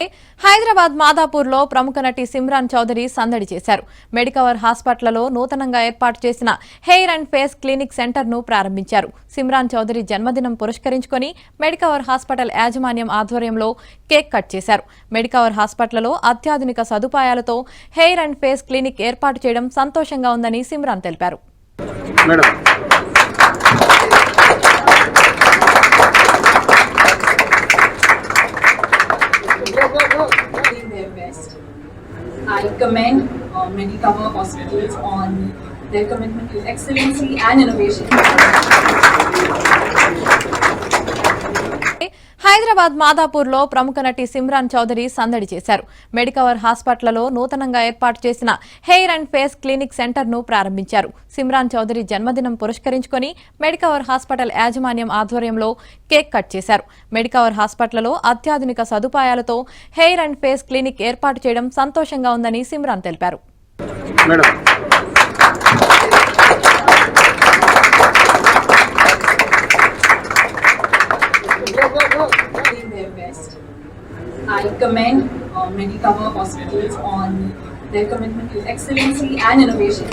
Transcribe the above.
హైదరాబాద్ మాదాపూర్లో ప్రముఖ నటి సిమ్రాన్ చౌదరి సందడి చేశారు. మెడికవర్ హాస్పిటల్లో నూతనంగా ఏర్పాటు చేసిన హెయిర్ అండ్ ఫేస్ క్లినిక్ సెంటర్ను ప్రారంభించారు. సిమ్రాన్ చౌదరి జన్మదినం పురస్కరించుకొని మెడికవర్ హాస్పిటల్ యాజమాన్యం ఆధ్వర్యంలో కేక్ కట్ చేశారు. మెడికవర్ హాస్పిటల్లో అత్యాధునిక సదుపాయాలతో హెయిర్ అండ్ ఫేస్ క్లినిక్ ఏర్పాటు చేయడం సంతోషంగా ఉందని సిమ్రాన్ తెలిపారు. I commend Medicover Hospitals on their commitment to excellency and innovation. Hyderabad మాదాపూర్లో ప్రముఖ నటి సిమ్రాన్ చౌదరి సందడి చేశారు. మెడికవర్ హాస్పిటల్లో నూతనంగా ఏర్పాటు చేసిన హెయిర్ అండ్ ఫేస్ క్లినిక్ సెంటర్ను ప్రారంభించారు. సిమ్రాన్ చౌదరి జన్మదినం పురస్కరించుకొని మెడికవర్ హాస్పిటల్ యాజమాన్యం ఆధ్వర్యంలో కేక్ కట్ చేశారు. మెడికవర్ హాస్పిటల్లో అత్యాధునిక సదుపాయాలతో హెయిర్ అండ్ ఫేస్ క్లినిక్ ఏర్పాటు చేయడం సంతోషంగా ఉందని సిమ్రాన్ తెలిపారు. I commend Medicover Hospitals on their commitment to excellency and innovation.